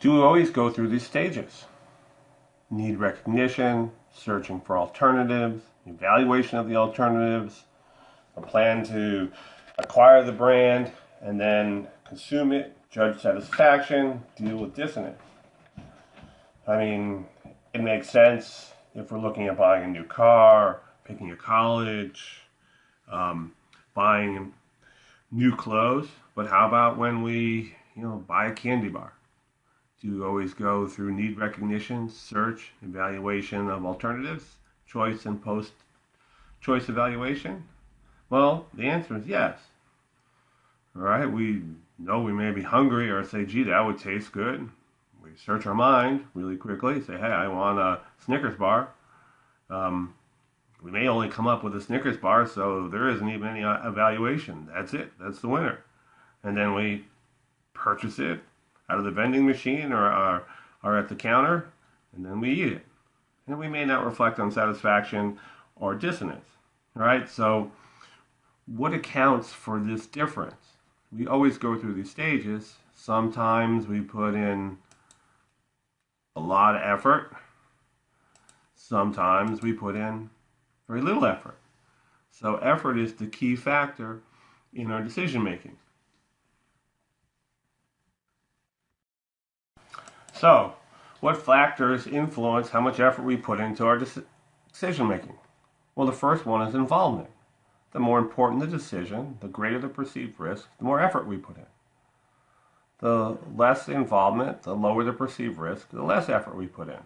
Do we always go through these stages? Need recognition, searching for alternatives, evaluation of the alternatives, a plan to acquire the brand, and then consume it, judge satisfaction, deal with dissonance. I mean, it makes sense if we're looking at buying a new car, picking a college, buying new clothes. But how about when we, buy a candy bar? Do you always go through need recognition, search, evaluation of alternatives, choice and post-choice evaluation? Well, the answer is yes. All right, we know we may be hungry or say, gee, that would taste good. We search our mind really quickly, say, hey, I want a Snickers bar. We may only come up with a Snickers bar, so there isn't even any evaluation. That's it. That's the winner. And then we purchase it out of the vending machine or at the counter, and then we eat it. And we may not reflect on satisfaction or dissonance. All right? So what accounts for this difference? We always go through these stages. Sometimes we put in a lot of effort. Sometimes we put in very little effort. So effort is the key factor in our decision making. So, what factors influence how much effort we put into our decision making? Well, the first one is involvement. The more important the decision, the greater the perceived risk, the more effort we put in. The less involvement, the lower the perceived risk, the less effort we put in.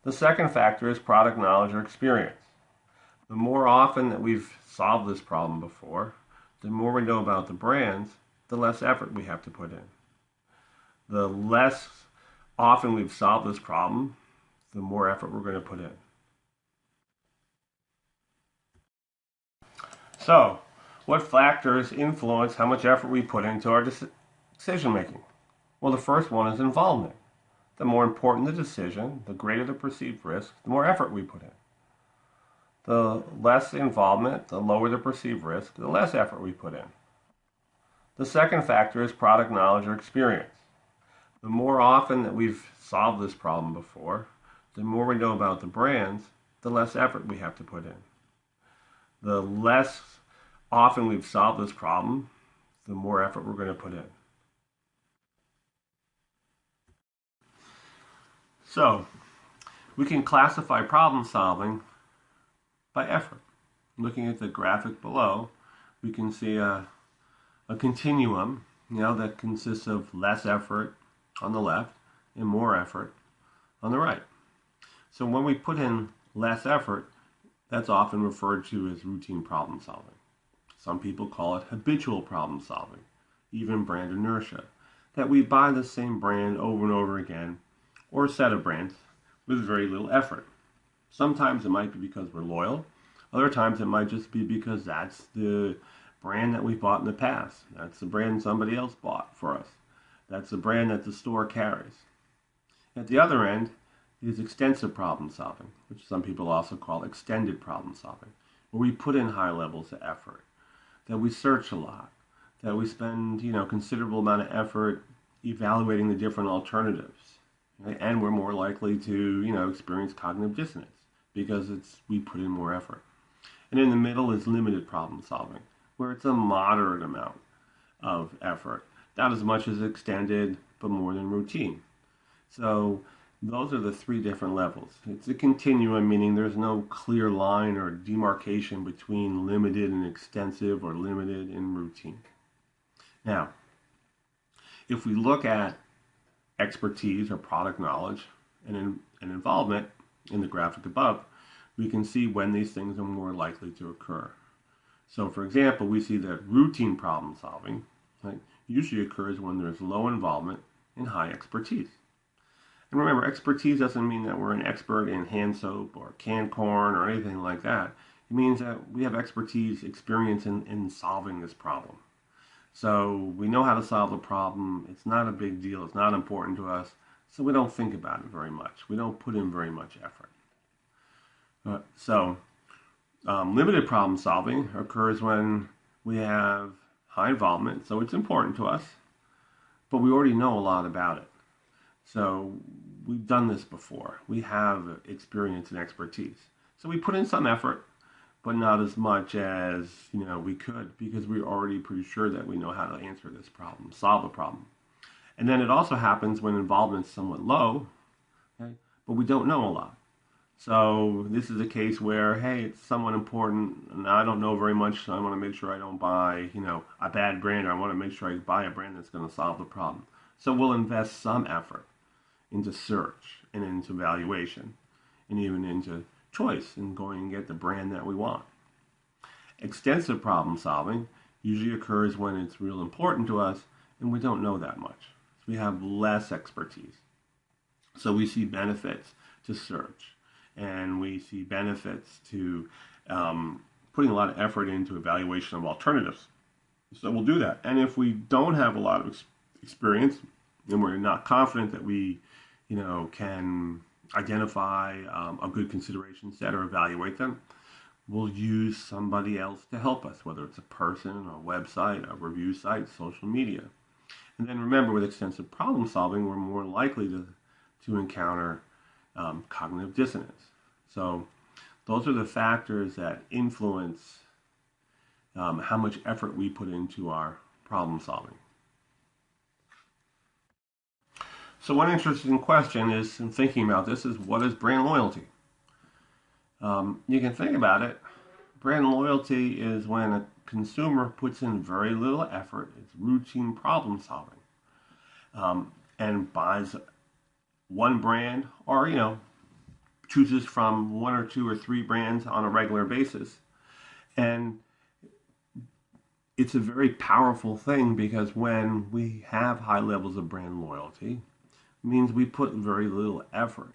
The second factor is product knowledge or experience. The more often that we've solved this problem before, the more we know about the brands, the less effort we have to put in. The less often we've solved this problem, the more effort we're going to put in. So, what factors influence how much effort we put into our decision making? Well, the first one is involvement. The more important the decision, the greater the perceived risk, the more effort we put in. The less involvement, the lower the perceived risk, the less effort we put in. The second factor is product knowledge or experience. The more often that we've solved this problem before, the more we know about the brands, the less effort we have to put in. The less often we've solved this problem, the more effort we're going to put in. So, we can classify problem solving by effort. Looking at the graphic below, we can see a continuum, that consists of less effort on the left and more effort on the right. So when we put in less effort, that's often referred to as routine problem solving. Some people call it habitual problem solving, even brand inertia, that we buy the same brand over and over again, or a set of brands with very little effort. Sometimes it might be because we're loyal. Other times it might just be because that's the brand that we bought in the past. That's the brand somebody else bought for us. That's the brand that the store carries. At the other end is extensive problem solving, which some people also call extended problem solving, where we put in high levels of effort, that we search a lot, that we spend, considerable amount of effort evaluating the different alternatives. Right? And we're more likely to, experience cognitive dissonance because we put in more effort. And in the middle is limited problem solving, where it's a moderate amount of effort. Not as much as extended, but more than routine. So those are the three different levels. It's a continuum, meaning there's no clear line or demarcation between limited and extensive or limited and routine. Now, if we look at expertise or product knowledge and involvement in the graphic above, we can see when these things are more likely to occur. So, for example, we see that routine problem solving usually occurs when there's low involvement and high expertise. And remember, expertise doesn't mean that we're an expert in hand soap or canned corn or anything like that. It means that we have expertise, experience in solving this problem. So we know how to solve the problem. It's not a big deal. It's not important to us. So we don't think about it very much. We don't put in very much effort. Limited problem solving occurs when we have high involvement, so it's important to us, but we already know a lot about it. So we've done this before. We have experience and expertise. So we put in some effort, but not as much as we could, because we're already pretty sure that we know how to answer this problem, solve the problem. And then it also happens when involvement is somewhat low, okay, but we don't know a lot. So this is a case where, hey, it's somewhat important, and I don't know very much, so I want to make sure I don't buy, a bad brand, or I want to make sure I buy a brand that's going to solve the problem. So we'll invest some effort into search and into valuation and even into choice and going and get the brand that we want. Extensive problem solving usually occurs when it's real important to us and we don't know that much. So we have less expertise. So we see benefits to search, and we see benefits to putting a lot of effort into evaluation of alternatives. So we'll do that. And if we don't have a lot of experience and we're not confident that we can identify a good consideration set or evaluate them, we'll use somebody else to help us, whether it's a person, a website, a review site, social media. And then remember, with extensive problem solving, we're more likely to encounter cognitive dissonance. So those are the factors that influence how much effort we put into our problem solving. So one interesting question is, in thinking about this, is what is brand loyalty? You can think about it. Brand loyalty is when a consumer puts in very little effort, it's routine problem solving, and buys one brand, or chooses from one or two or three brands on a regular basis. And it's a very powerful thing, because when we have high levels of brand loyalty, it means we put very little effort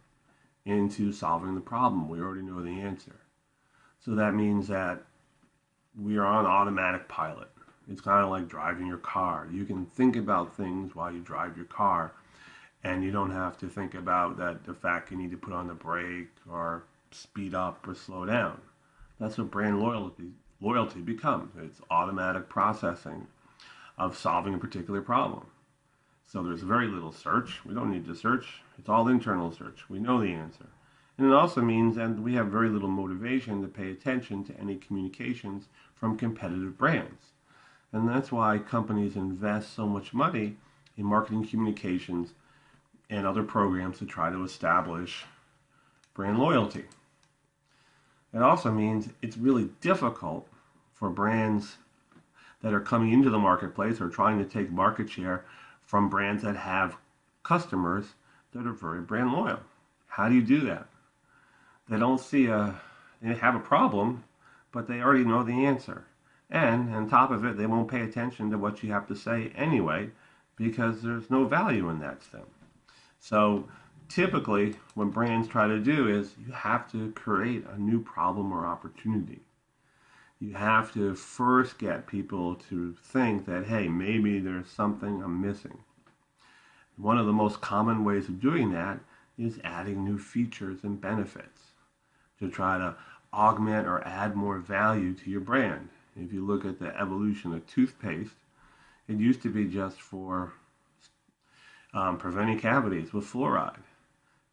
into solving the problem. We already know the answer. So that means that we are on automatic pilot. It's kind of like driving your car. You can think about things while you drive your car, and you don't have to think about the fact you need to put on the brake or speed up or slow down. That's what brand loyalty becomes. It's automatic processing of solving a particular problem. So there's very little search. We don't need to search. It's all internal search. We know the answer. And it also means that we have very little motivation to pay attention to any communications from competitive brands. And that's why companies invest so much money in marketing communications and other programs to try to establish brand loyalty. It also means it's really difficult for brands that are coming into the marketplace or trying to take market share from brands that have customers that are very brand loyal. How do you do that? They don't they have a problem, but they already know the answer. And on top of it, they won't pay attention to what you have to say anyway, because there's no value in that stuff. So typically, what brands try to do is you have to create a new problem or opportunity. You have to first get people to think that, hey, maybe there's something I'm missing. One of the most common ways of doing that is adding new features and benefits to try to augment or add more value to your brand. If you look at the evolution of toothpaste, it used to be just for preventing cavities with fluoride.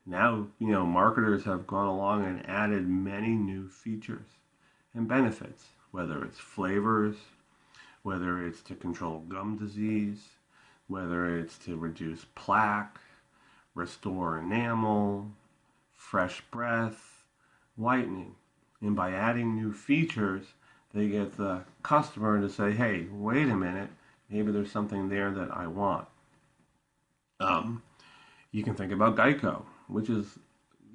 Now, marketers have gone along and added many new features and benefits, whether it's flavors, whether it's to control gum disease, whether it's to reduce plaque, restore enamel, fresh breath, whitening. And by adding new features, they get the customer to say, hey, wait a minute, maybe there's something there that I want. You can think about Geico, which has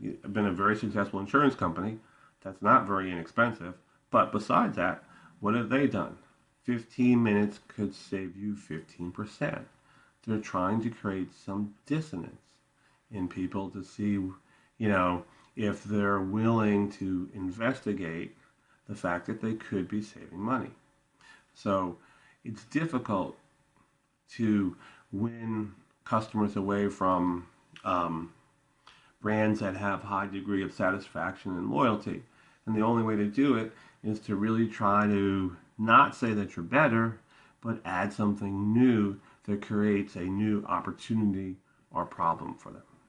been a very successful insurance company that's not very inexpensive. But besides that, what have they done? 15 minutes could save you 15%. They're trying to create some dissonance in people to see, if they're willing to investigate the fact that they could be saving money. So it's difficult to win customers away from brands that have high degree of satisfaction and loyalty. And the only way to do it is to really try to not say that you're better, but add something new that creates a new opportunity or problem for them.